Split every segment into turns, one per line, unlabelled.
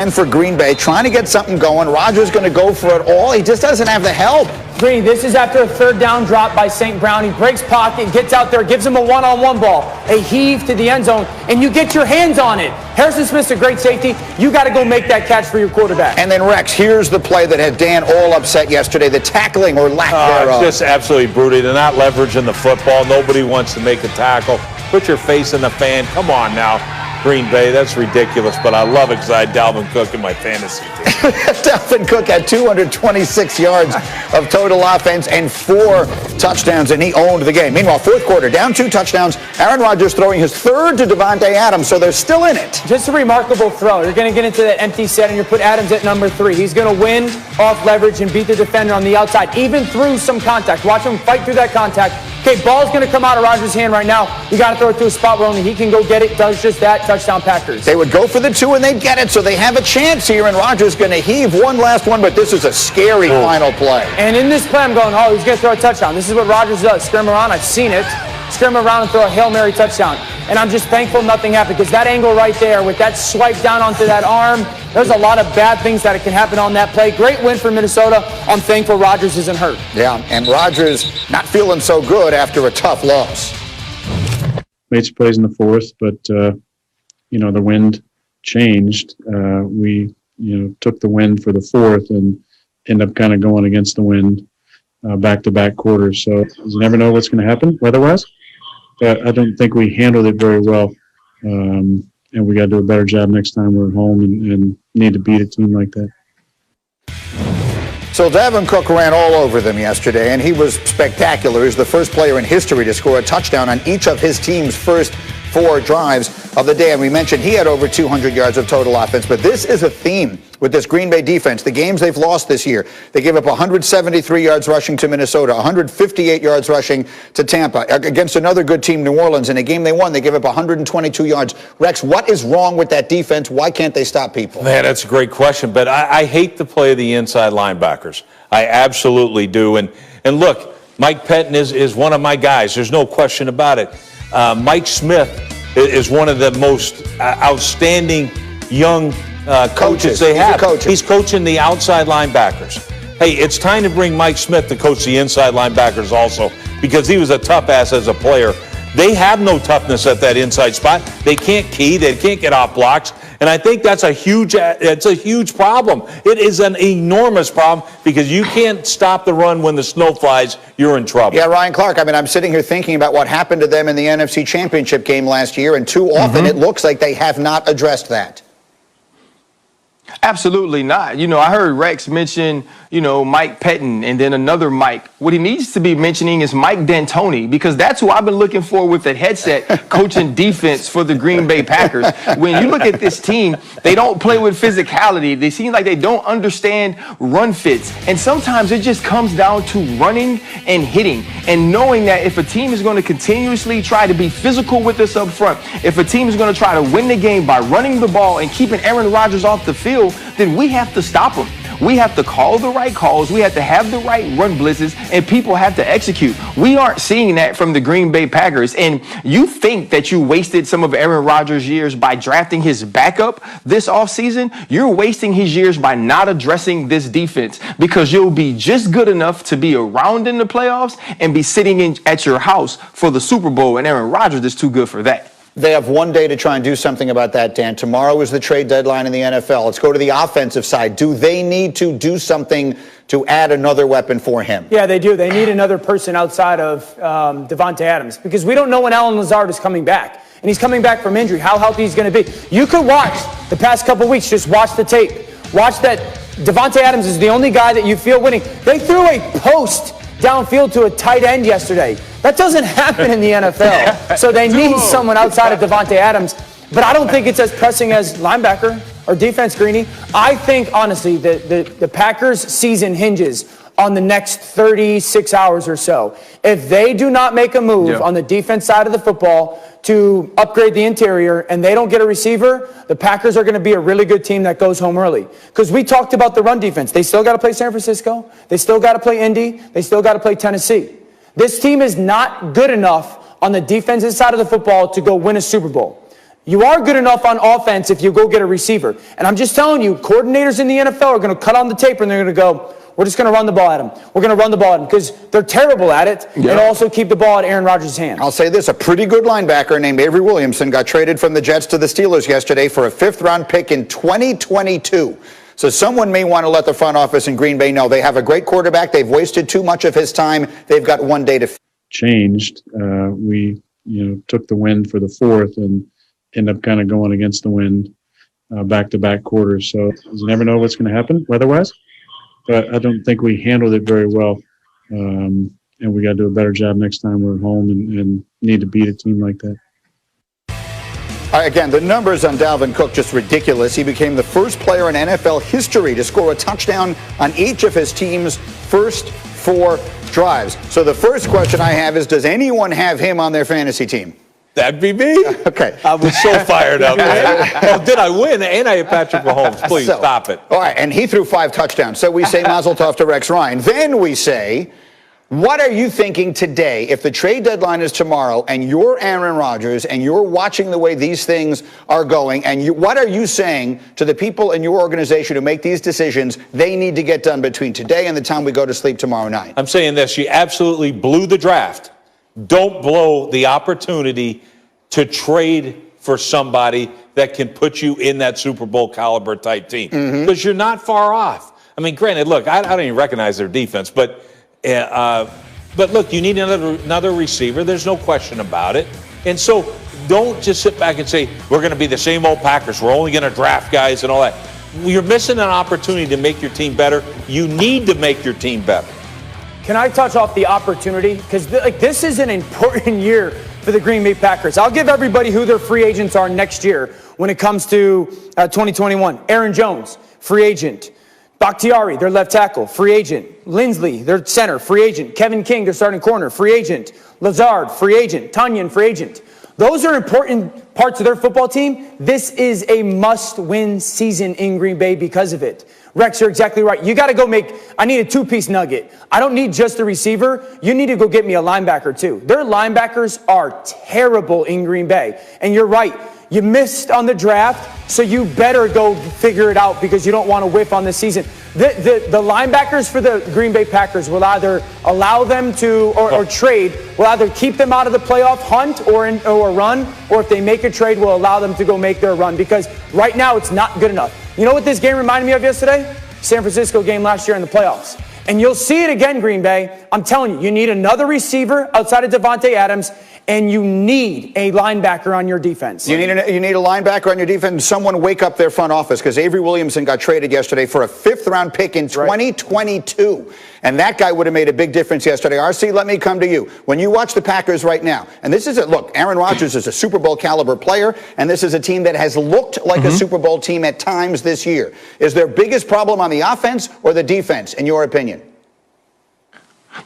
And for Green Bay, trying to get something going. Rodgers going to go for it all. He just doesn't have the help.
Green, this is after a third down drop by St. Brown. He breaks pocket, gets out there, gives him a one-on-one ball, a heave to the end zone, and you get your hands on it. Harrison Smith's a great safety. You got to go make that catch for your quarterback.
And then, Rex, here's the play that had Dan all upset yesterday, the tackling or lack thereof.
It's just absolutely brutal. They're not leveraging the football. Nobody wants to make a tackle. Put your face in the fan. Come on now. Green Bay, that's ridiculous, but I love it because I had Dalvin Cook in my fantasy team.
Dalvin Cook had 226 yards of total offense and 4 touchdowns, and he owned the game. Meanwhile, fourth quarter, down 2 touchdowns. Aaron Rodgers throwing his third to Davante Adams, so they're still in it.
Just a remarkable throw. You're going to get into that empty set, and you put Adams at number 3. He's going to win off leverage and beat the defender on the outside, even through some contact. Watch him fight through that contact. Okay, ball's going to come out of Rodgers' hand right now. You got to throw it to a spot where only he can go get it. Does just that. Touchdown Packers.
They would go for the 2 and they'd get it, so they have a chance here, and Rodgers going to heave one last one, but this is a scary final play.
And in this play, I'm going, oh, he's going to throw a touchdown. This is what Rodgers does. Scrim around. I've seen it. Scrim around and throw a Hail Mary touchdown. And I'm just thankful nothing happened, because that angle right there with that swipe down onto that arm, there's a lot of bad things that can happen on that play. Great win for Minnesota. I'm thankful Rodgers isn't hurt.
Yeah, and Rodgers not feeling so good after a tough loss.
Made some plays in the fourth, but, the wind changed. We, took the wind for the fourth and ended up kind of going against the wind back-to-back quarters. So you never know what's going to happen weather-wise. But I don't think we handled it very well. And we got to do a better job next time we're at home and need to beat a team like that.
So Dalvin Cook ran all over them yesterday, and he was spectacular. He's the first player in history to score a touchdown on each of his team's first 4 drives of the day. And we mentioned he had over 200 yards of total offense. But this is a theme with this Green Bay defense. The games they've lost this year, they gave up 173 yards rushing to Minnesota, 158 yards rushing to Tampa. Against another good team, New Orleans, in a game they won, they gave up 122 yards. Rex, what is wrong with that defense? Why can't they stop people?
Man, that's a great question. But I hate the play of the inside linebackers. I absolutely do. And look, Mike Pettin is one of my guys. There's no question about it. Mike Smith is one of the most outstanding young coaches they have. He's coaching the outside linebackers. Hey, it's time to bring Mike Smith to coach the inside linebackers also, because he was a tough ass as a player. They have no toughness at that inside spot. They can't key. They can't get off blocks. And I think it's a huge problem. It is an enormous problem, because you can't stop the run when the snow flies. You're in trouble.
Yeah, Ryan Clark, I'm sitting here thinking about what happened to them in the NFC Championship game last year, and too often it looks like they have not addressed that.
Absolutely not. I heard Rex mention, Mike Pettin and then another Mike. What he needs to be mentioning is Mike D'Antoni, because that's who I've been looking for with the headset coaching defense for the Green Bay Packers. When you look at this team, they don't play with physicality. They seem like they don't understand run fits. And sometimes it just comes down to running and hitting and knowing that if a team is going to continuously try to be physical with us up front, if a team is going to try to win the game by running the ball and keeping Aaron Rodgers off the field, then we have to stop them. We have to call the right calls. We have to have the right run blitzes, and people have to execute. We aren't seeing that from the Green Bay Packers. And you think that you wasted some of Aaron Rodgers' years by drafting his backup this offseason? You're wasting his years by not addressing this defense, because you'll be just good enough to be around in the playoffs and be sitting at your house for the Super Bowl, and Aaron Rodgers is too good for that.
They have one day to try and do something about that, Dan. Tomorrow is the trade deadline in the NFL. Let's go to the offensive side. Do they need to do something to add another weapon for him?
Yeah, they do. They need another person outside of Davante Adams, because we don't know when Allen Lazard is coming back. And he's coming back from injury, how healthy he's going to be. You could watch the past couple weeks, just watch the tape. Watch that Davante Adams is the only guy that you feel winning. They threw a post downfield to a tight end yesterday. That doesn't happen in the NFL. So they need someone outside of Davante Adams. But I don't think it's as pressing as linebacker or defense, Greeny. I think, honestly, the Packers' season hinges on the next 36 hours or so. If they do not make a move on the defense side of the football to upgrade the interior and they don't get a receiver, the Packers are going to be a really good team that goes home early. Because we talked about the run defense. They still got to play San Francisco. They still got to play Indy. They still got to play Tennessee. This team is not good enough on the defensive side of the football to go win a Super Bowl. You are good enough on offense if you go get a receiver. And I'm just telling you, coordinators in the NFL are going to cut on the tape and they're going to go, we're just going to run the ball at them. We're going to run the ball at them because they're terrible at it and also keep the ball at Aaron Rodgers' hands.
I'll say this, a pretty good linebacker named Avery Williamson got traded from the Jets to the Steelers yesterday for a 5th-round pick in 2022. So someone may want to let the front office in Green Bay know they have a great quarterback. They've wasted too much of his time. They've got one day to
changed. We took the wind for the 4th and end up kind of going against the wind back-to-back quarters. So you never know what's going to happen weather-wise. But I don't think we handled it very well. And we got to do a better job next time we're at home and need to beat a team like that.
Again, the numbers on Dalvin Cook just ridiculous. He became the first player in NFL history to score a touchdown on each of his team's first 4 drives. So the first question I have is, does anyone have him on their fantasy team?
That'd be me.
Okay.
I was so fired up. Oh, did I win? And I have Patrick Mahomes. Please stop it.
All right, and he threw 5 touchdowns. So we say mazel tov to Rex Ryan. Then we say, what are you thinking today if the trade deadline is tomorrow and you're Aaron Rodgers and you're watching the way these things are going, and what are you saying to the people in your organization who make these decisions they need to get done between today and the time we go to sleep tomorrow night?
I'm saying this. You absolutely blew the draft. Don't blow the opportunity to trade for somebody that can put you in that Super Bowl caliber type team, because you're not far off. I mean, granted, look, I don't even recognize their defense, but look, you need another receiver. There's no question about it. And so don't just sit back and say, we're going to be the same old Packers. We're only going to draft guys and all that. You're missing an opportunity to make your team better. You need to make your team better.
Can I touch off the opportunity? Because this is an important year for the Green Bay Packers. I'll give everybody who their free agents are next year when it comes to 2021. Aaron Jones, free agent. Bakhtiari, their left tackle, free agent. Lindsley, their center, free agent. Kevin King, their starting corner, free agent. Lazard, free agent. Tunyon, free agent. Those are important parts of their football team. This is a must-win season in Green Bay because of it. Rex, you're exactly right. You got to go I need a 2-piece nugget. I don't need just the receiver. You need to go get me a linebacker too. Their linebackers are terrible in Green Bay. And you're right. You missed on the draft, so you better go figure it out because you don't want to whiff on this season. The linebackers for the Green Bay Packers will either allow them to, or trade, will either keep them out of the playoff hunt or run, or if they make a trade, will allow them to go make their run because right now it's not good enough. You know what this game reminded me of yesterday? San Francisco game last year in the playoffs. And you'll see it again, Green Bay. I'm telling you, you need another receiver outside of Davante Adams, and you need a linebacker on your defense.
You need a linebacker on your defense. Someone wake up their front office because Avery Williamson got traded yesterday for a 5th-round pick in 2022. And that guy would have made a big difference yesterday. RC, let me come to you. When you watch the Packers right now, and this is it. Look, Aaron Rodgers is a Super Bowl caliber player, and this is a team that has looked like a Super Bowl team at times this year. Is their biggest problem on the offense or the defense, in your opinion?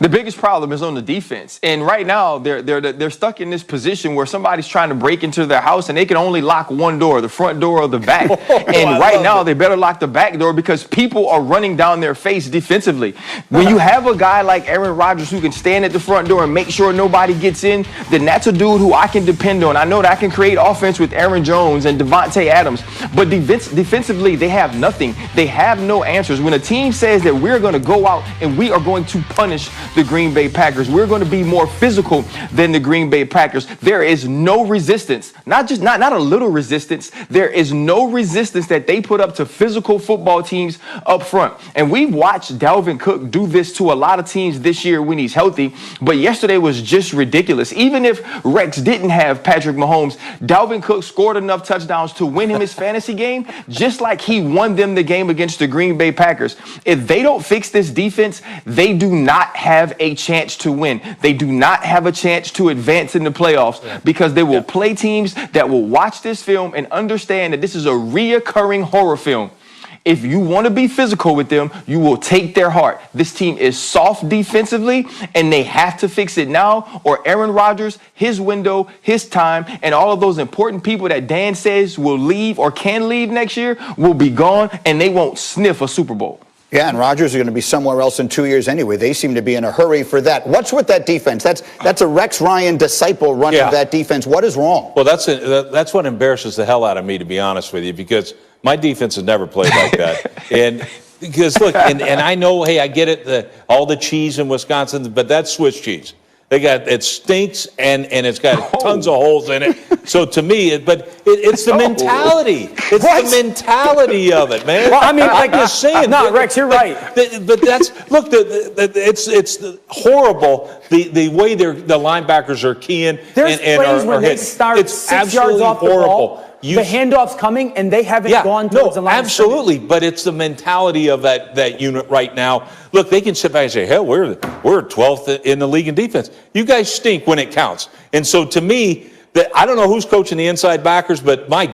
The biggest problem is on the defense. And right now, they're stuck in this position where somebody's trying to break into their house and they can only lock one door, the front door or the back. And right now, they better lock the back door because people are running down their face defensively. When you have a guy like Aaron Rodgers who can stand at the front door and make sure nobody gets in, then that's a dude who I can depend on. I know that I can create offense with Aaron Jones and Davante Adams, but defensively, they have nothing. They have no answers. When a team says that we're going to go out and we are going to punish the Green Bay Packers, we're going to be more physical than the Green Bay Packers, there is no resistance, not a little resistance. There is no resistance that they put up to physical football teams up front. And we've watched Dalvin Cook do this to a lot of teams this year when he's healthy, but yesterday was just ridiculous. Even if Rex didn't have Patrick Mahomes, Dalvin Cook scored enough touchdowns to win him his fantasy game, just like he won them the game against the Green Bay Packers. If they don't fix this defense, they do not have a chance to win. They do not have a chance to advance in the playoffs because they will play teams that will watch this film and understand that this is a reoccurring horror film. If you want to be physical with them, you will take their heart. This team is soft defensively, and they have to fix it now, or Aaron Rodgers, his window, his time, and all of those important people that Dan says will leave or can leave next year will be gone, and they won't sniff a Super Bowl.
Yeah, and Rodgers is going to be somewhere else in 2 years anyway. They seem to be in a hurry for that. What's with that defense? That's a Rex Ryan disciple running that defense. What is wrong?
Well, that's what embarrasses the hell out of me, to be honest with you, because my defense has never played like that. And because, look, and I know, hey, I get it, all the cheese in Wisconsin, but that's Swiss cheese. It stinks, and it's got tons of holes in it. So to me, it's the mentality. It's the mentality of it, man.
Well, I mean,
I'm just saying.
No, Rex, you're right.
But that's, look, it's horrible the way the linebackers are keying
There's
and
plays
are
when they
hitting.
start
It's
6 yards off the
horrible.
ball. The handoff's coming, and they haven't gone towards the line.
Absolutely, but it's the mentality of that unit right now. Look, they can sit back and say, hell, we're 12th in the league in defense. You guys stink when it counts. And so to me, I don't know who's coaching the inside backers, but my